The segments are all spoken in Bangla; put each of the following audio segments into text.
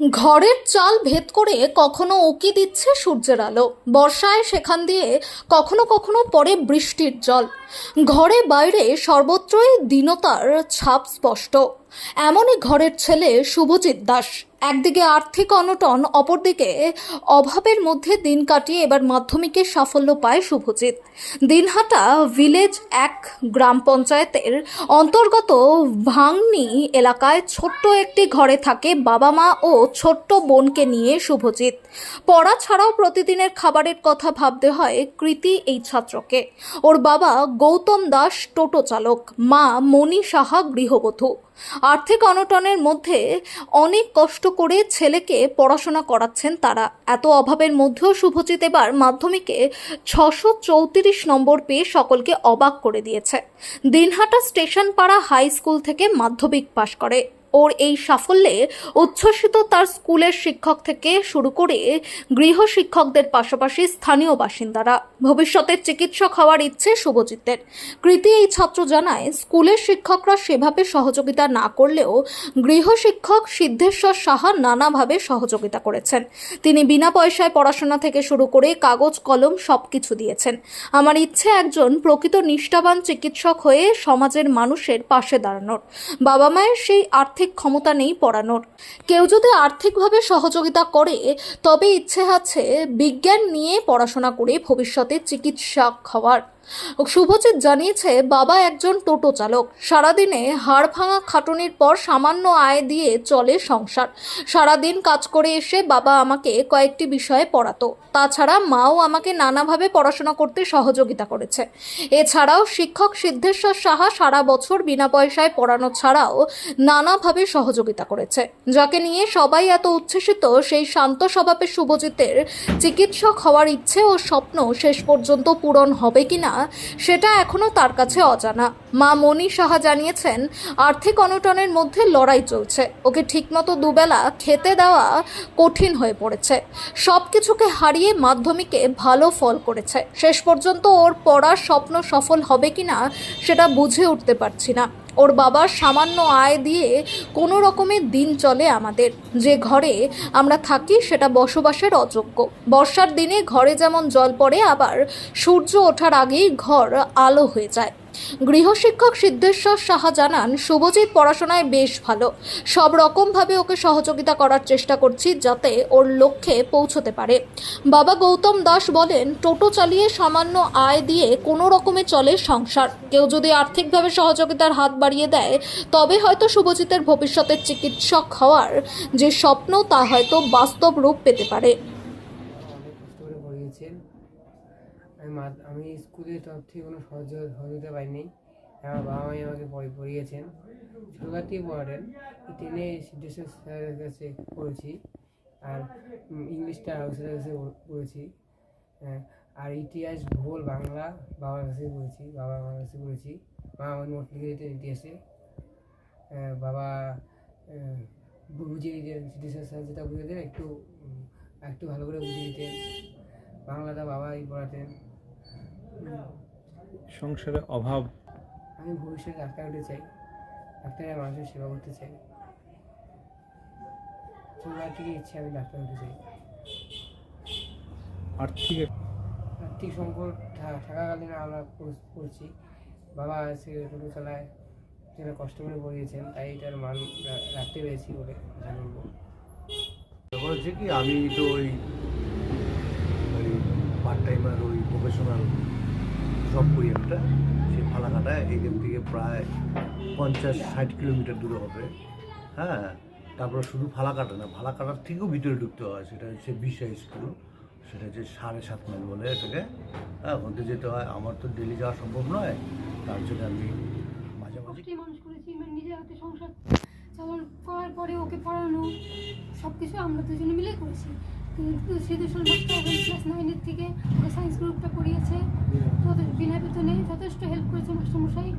ঘরের চাল ভেদ করে কখনো উকি দিচ্ছে সূর্যের আলো, বর্ষায় সেখান দিয়ে কখনো কখনো পড়ে বৃষ্টির জল। ঘরে বাইরে সর্বত্রই দীনতার ছাপ স্পষ্ট। এমনই ঘরের ছেলে শুভজিৎ দাস। একদিকে আর্থিক অনটন, অপরদিকে অভাবের মধ্যে দিন কাটিয়ে এবার মাধ্যমিকে সাফল্য পায় শুভজিৎ। দিনহাটা ভিলেজ 1 গ্রাম পঞ্চায়েতের অন্তর্গত ভাঙনি এলাকায় ছোট্ট একটি ঘরে থাকে বাবা মা ও ছোট্ট বোনকে নিয়ে শুভজিৎ। পড়া ছাড়াও প্রতিদিনের খাবারের কথা ভাবতে হয় কৃতি এই ছাত্রকে। ওর বাবা গৌতম দাস টোটো চালক, মা মণি সাহা গৃহবধূ। আর্থিক অনটনের মধ্যে অনেক কষ্ট করে ছেলেকে পড়াশোনা করাচ্ছেন তারা। এত অভাবের মধ্যেও শুভজিৎ এবার মাধ্যমিকে 634 নম্বর পেয়ে সকলকে অবাক করে দিয়েছে। দিনহাটা স্টেশন পাড়া হাই স্কুল থেকে মাধ্যমিক পাশ করে। ওর এই সাফল্যে উচ্ছ্বসিত তার স্কুলের শিক্ষক থেকে শুরু করে গৃহ শিক্ষকদের পাশাপাশি স্থানীয় বাসিন্দারা। ভবিষ্যতে চিকিৎসক হওয়ার ইচ্ছে শুভজিতের। কৃতি এই ছাত্র জানায়, স্কুলের শিক্ষকরা সেভাবে সহযোগিতা না করলেও গৃহ শিক্ষক সিদ্ধেশ্বর সাহা নানাভাবে সহযোগিতা করেছেন। তিনি বিনা পয়সায় পড়াশোনা থেকে শুরু করে কাগজ কলম সবকিছু দিয়েছেন। আমার ইচ্ছে একজন প্রকৃত নিষ্ঠাবান চিকিৎসক হয়ে সমাজের মানুষের পাশে দাঁড়ানোর। বাবা মায়ের সেই আর্থিক ক্ষমতা নেই পড়ানোর। কেউ যদি আর্থিকভাবে সহযোগিতা করে তবে ইচ্ছে আছে বিজ্ঞান নিয়ে পড়াশোনা করে ভবিষ্যতে চিকিৎসক হওয়ার। শুভজিৎ জানিয়েছে, বাবা একজন টোটো চালক। সারাদিনে হাড় ভাঙা খাটুনির পর সামান্য আয় দিয়ে চলে সংসার। সারাদিন কাজ করে এসে বাবা আমাকে কয়েকটি বিষয়ে পড়াতো। তাছাড়া মাও আমাকে নানাভাবে পড়াশোনা করতে সহযোগিতা করেছে। এছাড়াও শিক্ষক সিদ্ধেশ্বর সাহা সারা বছর বিনা পয়সায় পড়ানো ছাড়াও নানাভাবে সহযোগিতা করেছে। যাকে নিয়ে সবাই এত উচ্ছ্বসিত, সেই শান্ত স্বভাবের শুভজিতের চিকিৎসক হওয়ার ইচ্ছে ও স্বপ্ন শেষ পর্যন্ত পূরণ হবে কিনা সেটা এখনো তার কাছে অজানা। মা মণি সাহা জানিয়েছেন, আর্থিক অনটনের মধ্যে লড়াই চলছে। ওকে ঠিকমতো দুবেলা খেতে দেওয়া কঠিন হয়ে পড়েছে। সব কিছুকে হারিয়ে মাধ্যমিকে ভালো ফল করেছে। শেষ পর্যন্ত ওর পড়ার স্বপ্ন সফল হবে কিনা সেটা বুঝে উঠতে পারছি না। ওর বাবার সামান্য আয় দিয়ে কোনো রকমের দিন চলে আমাদের। যে ঘরে আমরা থাকি সেটা বসবাসের অযোগ্য। বর্ষার দিনে ঘরে যেমন জল পড়ে, আবার সূর্য ওঠার আগেই ঘর আলো হয়ে যায়। গৃহশিক্ষক সিদ্ধেশ্বর সাহা জানান, শুভজিৎ পড়াশোনায় বেশ ভালো। সব রকমভাবে ওকে সহযোগিতা করার চেষ্টা করছি যাতে ওর লক্ষ্যে পৌঁছতে পারে। বাবা গৌতম দাস বলেন, টোটো চালিয়ে সামান্য আয় দিয়ে কোনো রকমে চলে সংসার। কেউ যদি আর্থিকভাবে সহযোগিতার হাত বাড়িয়ে দেয় তবে হয়তো শুভজিতের ভবিষ্যতের চিকিৎসক হওয়ার যে স্বপ্ন তা হয়তো বাস্তব রূপ পেতে পারে। আমি স্কুলের তরফ থেকে কোনো সহযোগিতা পাইনি। আমার বাবা মাই আমাকে পড়িয়েছেন, ছোটোকার থেকে পড়াতেন। টেনে সিদ্ধেশ্বর স্যারের কাছে পড়েছি, আর ইংলিশটা স্যারের কাছে পড়েছি, আর ইতিহাস ভূগোল বাংলা বাবার কাছে পড়েছি, বাবা আমার কাছে পড়েছি। মা আমার নোট লিখে দিতেন ইতিহাসে, বাবা বুঝিয়ে দিতেন, সিদ্ধেশ্বর স্যার যেটা বুঝে দিতেন একটু একটু ভালো করে বুঝিয়ে দিতেন। বাংলাটা বাবাই পড়াতেন। সংসারে অভাব। আমি ভবিষ্যতে ডাক্তার হতে চাই, ডাক্তারের মানুষের সেবা করতে চাই। ছোটবেলা থেকে ইচ্ছে আমি ডাক্তার হতে চাই। আর্থিক সংকট থাকাকালীন আমরা করছি। বাবা সে টোটো চালায়, সেটা কষ্ট করে পড়িয়েছেন, তাই এটার মান রাখতে পেরেছি বলে জানবো। ব্যাপার হচ্ছে কি, আমি তো ওই পার্ট টাইমার ওই প্রফেশনাল জব করি একটা, সে ফালাকাটায় এখান থেকে প্রায় 50-60 কিলোমিটার দূরে হবে। হ্যাঁ, তারপরে শুধু ফালাকাটা না, ফালাকাটার থেকেও ভিতরে ঢুকতে হয়। সেটা হচ্ছে বিশা স্কুল, সেটা হচ্ছে 7.5 মাইল বলে এটাকে। হ্যাঁ, ওখানে যেতে হয়। আমার তো ডেলি যাওয়া সম্ভব নয়, তার জন্য আমি মাঝে মাঝে মানুষ করেছি। নিজের হাতে সংসার চালানোর করার পরে ওকে পড়ানো সব কিছু আমরা দুজনে মিলেই করেছি। কিন্তু সিদ্ধেশ্বর মাস্টার ক্লাস 9 থেকে ওকে সায়েন্স গ্রুপটা পড়িয়েছে, বিনা বেতনে যথেষ্ট হেল্প করেছে মাস্টারমশাই।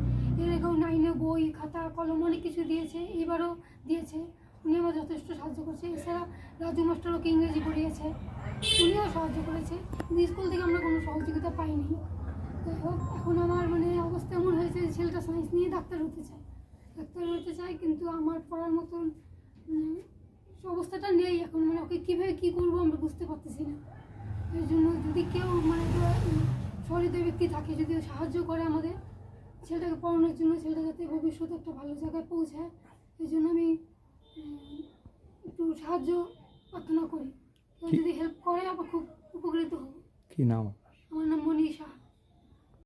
এর আগেও 9-এ বই খাতা কলম অনেক কিছু দিয়েছে, এবারও দিয়েছে। উনি আমার যথেষ্ট সাহায্য করছে। এছাড়া রাজু মাস্টার ওকে ইংরেজি পড়িয়েছে, উনিও সাহায্য করেছে। কিন্তু স্কুল থেকে আমরা কোনো সহযোগিতা পাইনি। যাই হোক, এখন আমার অবস্থা এমন হয়েছে যে ছেলেটা সায়েন্স নিয়ে ডাক্তার হতে চায়, কিন্তু আমার পড়ার মতন অবস্থাটা নেই এখন, মানে ওকে কীভাবে কী করবো আমরা বুঝতে পারতেছি না। এই জন্য যদি কেউ মানে সহৃদয় ব্যক্তি থাকে, যদি সাহায্য করে আমাদের ছেলেটাকে পড়ানোর জন্য, ছেলেটা যাতে ভবিষ্যতে একটা ভালো জায়গায় পৌঁছায়, এই জন্য আমি একটু সাহায্য প্রার্থনা করি। কেউ যদি হেল্প করে আবার খুব উপকৃত হব। কি নাম?